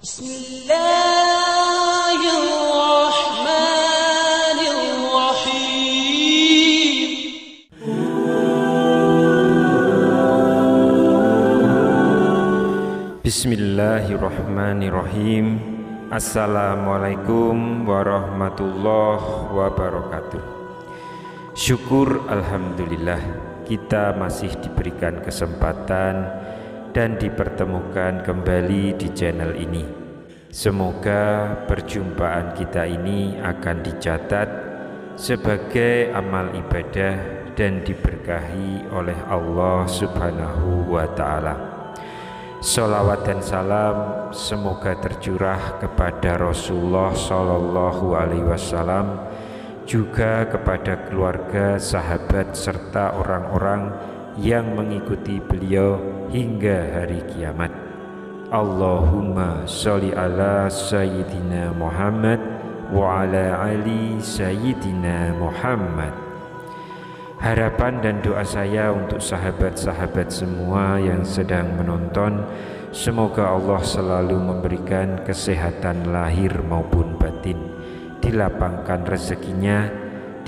Bismillahirrahmanirrahim. Bismillahirrahmanirrahim. Assalamualaikum warahmatullahi wabarakatuh. Syukur alhamdulillah kita masih diberikan kesempatan dan dipertemukan kembali di channel ini. Semoga perjumpaan kita ini akan dicatat sebagai amal ibadah dan diberkahi oleh Allah Subhanahu wa ta'ala. Sholawat dan salam semoga tercurah kepada Rasulullah Shallallahu Alaihi Wasallam, juga kepada keluarga, sahabat, serta orang-orang yang mengikuti beliau hingga hari kiamat. Allahumma sholli ala Sayyidina Muhammad wa ala ali Sayyidina Muhammad. Harapan dan doa saya untuk sahabat-sahabat semua yang sedang menonton, semoga Allah selalu memberikan kesehatan lahir maupun batin, dilapangkan rezekinya,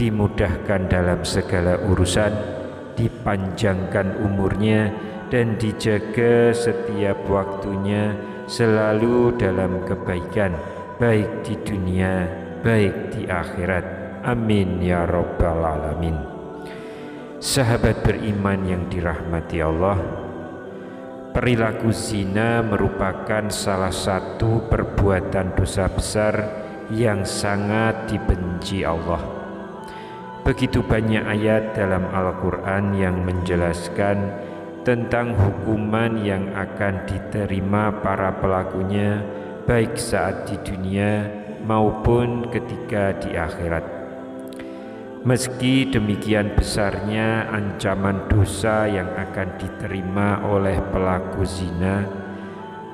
dimudahkan dalam segala urusan, dipanjangkan umurnya, dan dijaga setiap waktunya selalu dalam kebaikan, baik di dunia, baik di akhirat. Amin ya rabbal alamin. Sahabat beriman yang dirahmati Allah, perilaku zina merupakan salah satu perbuatan dosa besar yang sangat dibenci Allah. Begitu banyak ayat dalam Al-Quran yang menjelaskan tentang hukuman yang akan diterima para pelakunya, baik saat di dunia maupun ketika di akhirat. Meski demikian besarnya ancaman dosa yang akan diterima oleh pelaku zina,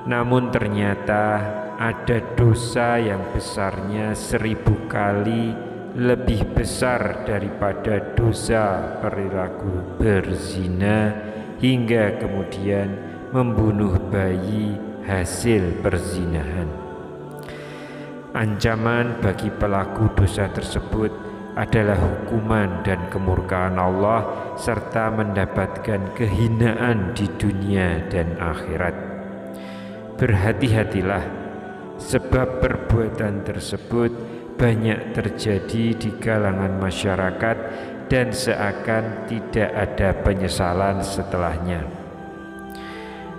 namun ternyata ada dosa yang besarnya 1000 kali lebih besar daripada dosa perilaku berzina, hingga kemudian membunuh bayi hasil perzinahan. Ancaman bagi pelaku dosa tersebut adalah hukuman dan kemurkaan Allah, serta mendapatkan kehinaan di dunia dan akhirat. Berhati-hatilah, sebab perbuatan tersebut banyak terjadi di kalangan masyarakat dan seakan tidak ada penyesalan setelahnya.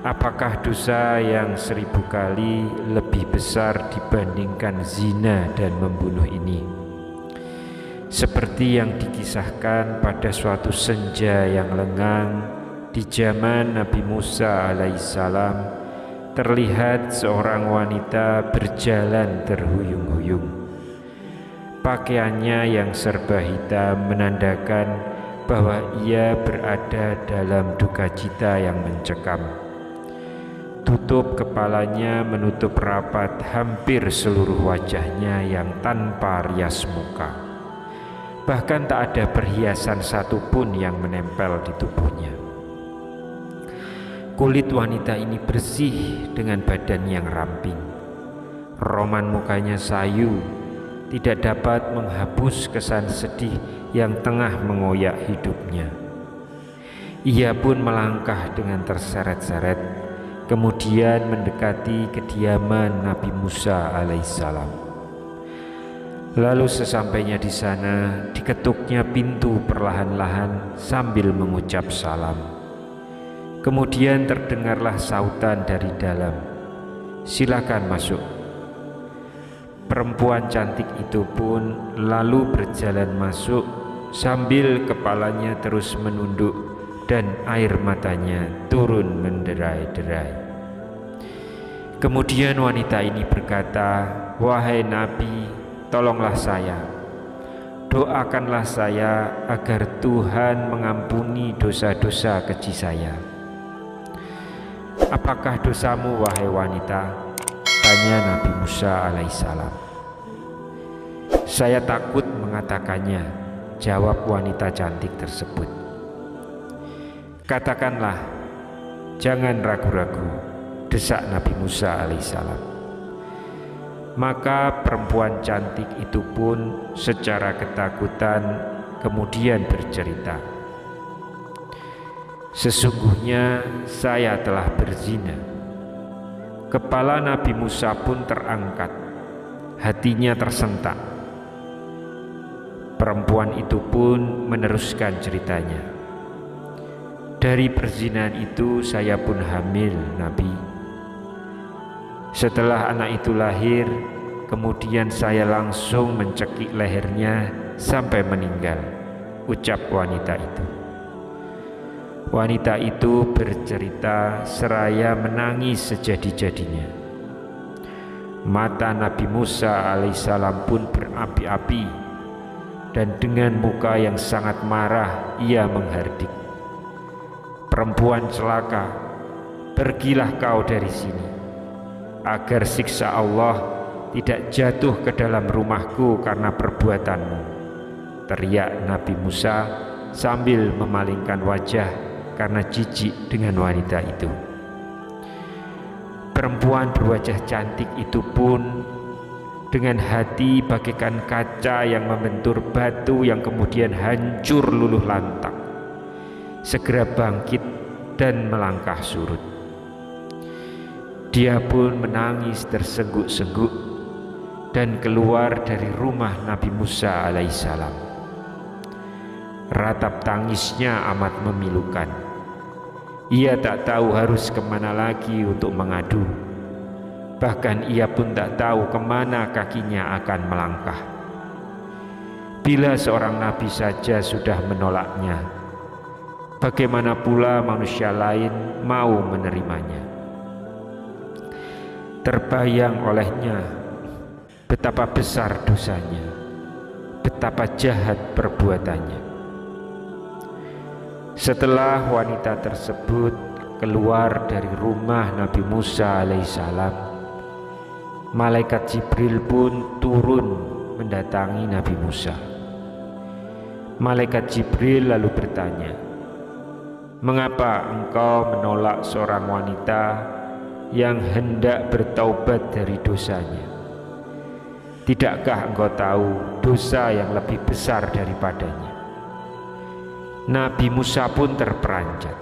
Apakah dosa yang 1000 kali lebih besar dibandingkan zina dan membunuh ini? Seperti yang dikisahkan pada suatu senja yang lengang di zaman Nabi Musa alaihissalam, terlihat seorang wanita berjalan terhuyung-huyung. Pakaiannya yang serba hitam menandakan bahwa ia berada dalam duka cita yang mencekam. Tutup kepalanya menutup rapat hampir seluruh wajahnya yang tanpa rias muka. Bahkan tak ada perhiasan satupun yang menempel di tubuhnya. Kulit wanita ini bersih dengan badan yang ramping. Roman mukanya sayu, tidak dapat menghapus kesan sedih yang tengah mengoyak hidupnya. Ia pun melangkah dengan terseret-seret, kemudian mendekati kediaman Nabi Musa alaihissalam. Lalu sesampainya di sana, diketuknya pintu perlahan-lahan sambil mengucap salam. Kemudian terdengarlah sautan dari dalam, "Silakan masuk." Perempuan cantik itu pun lalu berjalan masuk sambil kepalanya terus menunduk dan air matanya turun menderai-derai. Kemudian wanita ini berkata, "Wahai Nabi, tolonglah saya, doakanlah saya agar Tuhan mengampuni dosa-dosa keji saya." "Apakah dosamu, wahai wanita?" tanya Nabi Musa alaihissalam. "Saya takut mengatakannya," jawab wanita cantik tersebut. "Katakanlah, jangan ragu-ragu," desak Nabi Musa alaihissalam. Maka perempuan cantik itu pun secara ketakutan kemudian bercerita, "Sesungguhnya saya telah berzina." Kepala Nabi Musa pun terangkat, hatinya tersentak. Perempuan itu pun meneruskan ceritanya, "Dari perzinahan itu saya pun hamil, Nabi. Setelah anak itu lahir, kemudian saya langsung mencekik lehernya sampai meninggal," ucap wanita itu. Wanita itu bercerita seraya menangis sejadi-jadinya. Mata Nabi Musa alaihissalam pun berapi-api, dan dengan muka yang sangat marah ia menghardik, "Perempuan celaka, pergilah kau dari sini, agar siksa Allah tidak jatuh ke dalam rumahku karena perbuatanmu," teriak Nabi Musa sambil memalingkan wajah karena jijik dengan wanita itu. Perempuan berwajah cantik itu pun dengan hati bagaikan kaca yang membentur batu yang kemudian hancur luluh lantak, segera bangkit dan melangkah surut. Dia pun menangis tersengguk-sengguk dan keluar dari rumah Nabi Musa alaihissalam. Ratap tangisnya amat memilukan. Ia tak tahu harus kemana lagi untuk mengadu. Bahkan ia pun tak tahu kemana kakinya akan melangkah. Bila seorang nabi saja sudah menolaknya, bagaimana pula manusia lain mau menerimanya? Terbayang olehnya betapa besar dosanya, betapa jahat perbuatannya. Setelah wanita tersebut keluar dari rumah Nabi Musa alaihissalam, malaikat Jibril pun turun mendatangi Nabi Musa. Malaikat Jibril lalu bertanya, "Mengapa engkau menolak seorang wanita yang hendak bertaubat dari dosanya? Tidakkah engkau tahu dosa yang lebih besar daripadanya?" Nabi Musa pun terperanjat.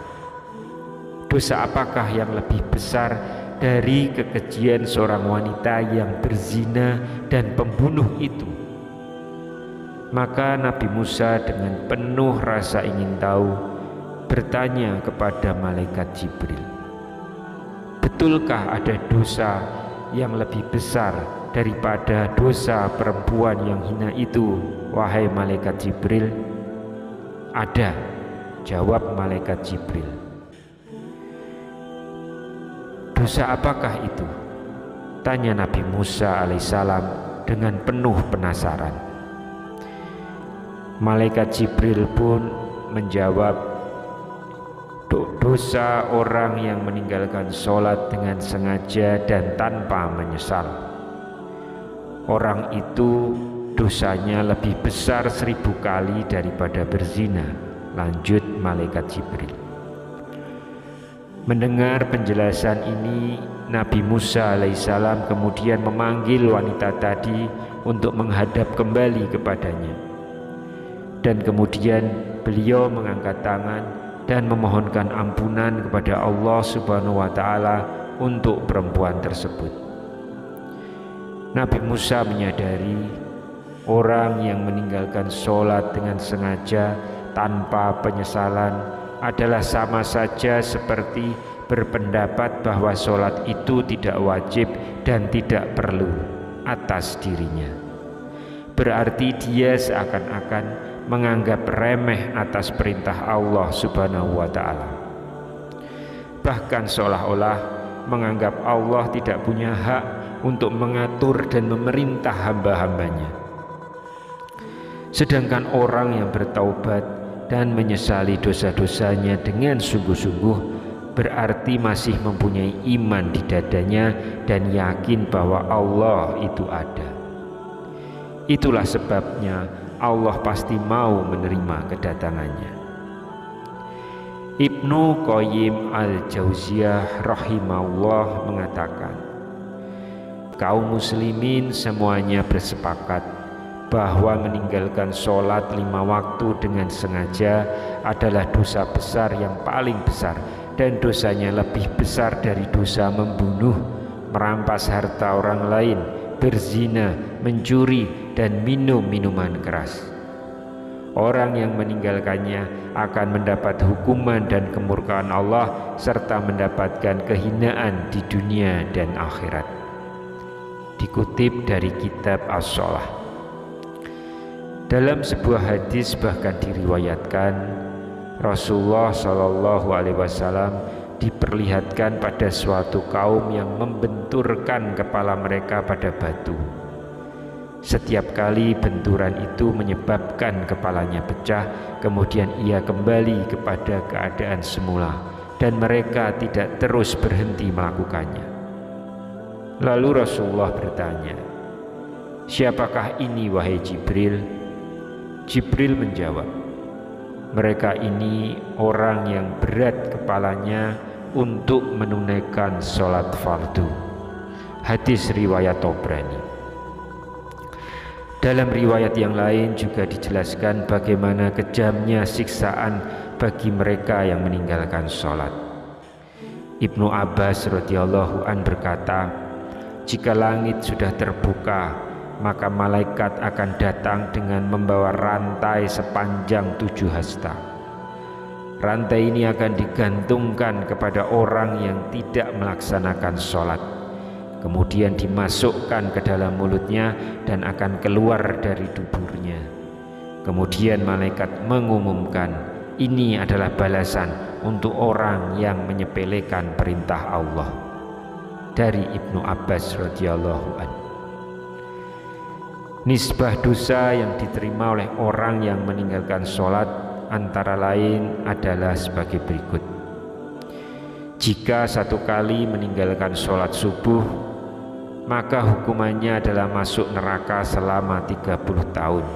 Dosa apakah yang lebih besar dari kekejian seorang wanita yang berzina dan pembunuh itu? Maka Nabi Musa dengan penuh rasa ingin tahu bertanya kepada malaikat Jibril, "Betulkah ada dosa yang lebih besar daripada dosa perempuan yang hina itu, wahai malaikat Jibril?" "Ada," jawab malaikat Jibril. "Dosa apakah itu?" tanya Nabi Musa alaihissalam dengan penuh penasaran. Malaikat Jibril pun menjawab, "Dosa orang yang meninggalkan sholat dengan sengaja dan tanpa menyesal. Orang itu dosanya lebih besar 1000 kali daripada berzina," lanjut malaikat Jibril. Mendengar penjelasan ini, Nabi Musa alaihissalam kemudian memanggil wanita tadi untuk menghadap kembali kepadanya, dan kemudian beliau mengangkat tangan dan memohonkan ampunan kepada Allah Subhanahu wa Ta'ala untuk perempuan tersebut. Nabi Musa menyadari orang yang meninggalkan sholat dengan sengaja tanpa penyesalan adalah sama saja seperti berpendapat bahwa sholat itu tidak wajib dan tidak perlu atas dirinya. Berarti dia seakan-akan menganggap remeh atas perintah Allah Subhanahu wa Ta'ala. Bahkan seolah-olah menganggap Allah tidak punya hak untuk mengatur dan memerintah hamba-hambanya. Sedangkan orang yang bertaubat dan menyesali dosa-dosanya dengan sungguh-sungguh berarti masih mempunyai iman di dadanya dan yakin bahwa Allah itu ada. Itulah sebabnya Allah pasti mau menerima kedatangannya. Ibnu Qayyim al-Jauziyah rahimahullah mengatakan, Kaum muslimin semuanya bersepakat bahwa meninggalkan sholat 5 waktu dengan sengaja adalah dosa besar yang paling besar, dan dosanya lebih besar dari dosa membunuh, merampas harta orang lain, berzina, mencuri, dan minum minuman keras. Orang yang meninggalkannya akan mendapat hukuman dan kemurkaan Allah serta mendapatkan kehinaan di dunia dan akhirat. Dikutip dari kitab As-Shalah. Dalam sebuah hadis bahkan diriwayatkan Rasulullah SAW diperlihatkan pada suatu kaum yang membenturkan kepala mereka pada batu. Setiap kali benturan itu menyebabkan kepalanya pecah, kemudian ia kembali kepada keadaan semula dan mereka tidak terus berhenti melakukannya. Lalu Rasulullah bertanya, "Siapakah ini wahai Jibril?" Jibril menjawab, "Mereka ini orang yang berat kepalanya untuk menunaikan sholat fardu." Hadis riwayat Tabrani. Dalam riwayat yang lain juga dijelaskan bagaimana kejamnya siksaan bagi mereka yang meninggalkan sholat. Ibnu Abbas radhiyallahu an berkata, "Jika langit sudah terbuka, maka malaikat akan datang dengan membawa rantai sepanjang 7 hasta. Rantai ini akan digantungkan kepada orang yang tidak melaksanakan sholat, kemudian dimasukkan ke dalam mulutnya dan akan keluar dari duburnya. Kemudian malaikat mengumumkan, ini adalah balasan untuk orang yang menyepelekan perintah Allah." Dari Ibnu Abbas radhiyallahu anhu. Nisbah dosa yang diterima oleh orang yang meninggalkan sholat antara lain adalah sebagai berikut. Jika 1 kali meninggalkan sholat subuh, maka hukumannya adalah masuk neraka selama 30 tahun.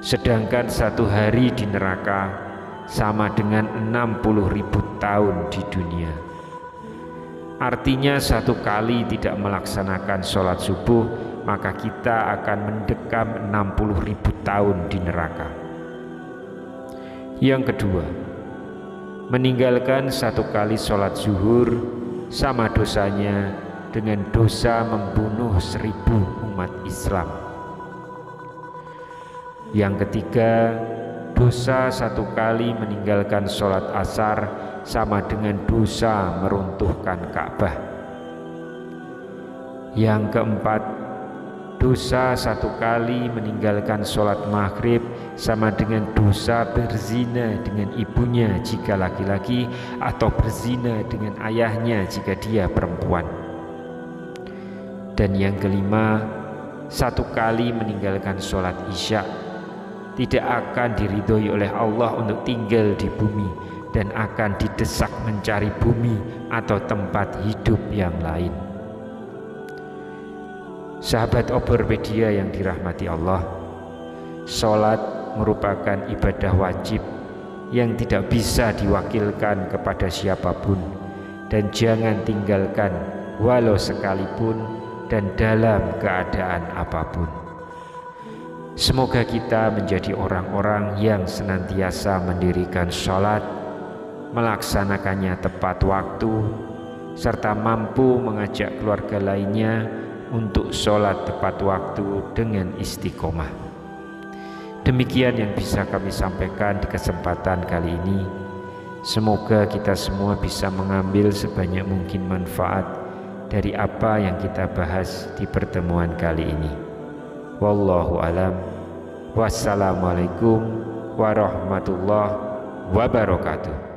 Sedangkan 1 hari di neraka sama dengan 60.000 tahun di dunia. Artinya 1 kali tidak melaksanakan sholat subuh, maka kita akan mendekam 60.000 tahun di neraka. Yang kedua, meninggalkan 1 kali sholat zuhur sama dosanya dengan dosa membunuh 1000 umat Islam. Yang ketiga, dosa 1 kali meninggalkan sholat asar sama dengan dosa meruntuhkan Ka'bah. Yang keempat, dosa 1 kali meninggalkan sholat maghrib sama dengan dosa berzina dengan ibunya jika laki-laki atau berzina dengan ayahnya jika dia perempuan. Dan yang kelima, 1 kali meninggalkan sholat isya tidak akan diridhoi oleh Allah untuk tinggal di bumi dan akan didesak mencari bumi atau tempat hidup yang lain. Sahabat Oborpedia yang dirahmati Allah, sholat merupakan ibadah wajib yang tidak bisa diwakilkan kepada siapapun, dan jangan tinggalkan walau sekalipun dan dalam keadaan apapun. Semoga kita menjadi orang-orang yang senantiasa mendirikan sholat, melaksanakannya tepat waktu, serta mampu mengajak keluarga lainnya untuk sholat tepat waktu dengan istiqomah. Demikian yang bisa kami sampaikan di kesempatan kali ini. Semoga kita semua bisa mengambil sebanyak mungkin manfaat dari apa yang kita bahas di pertemuan kali ini. Wallahu alam. Wassalamualaikum warahmatullahi wabarakatuh.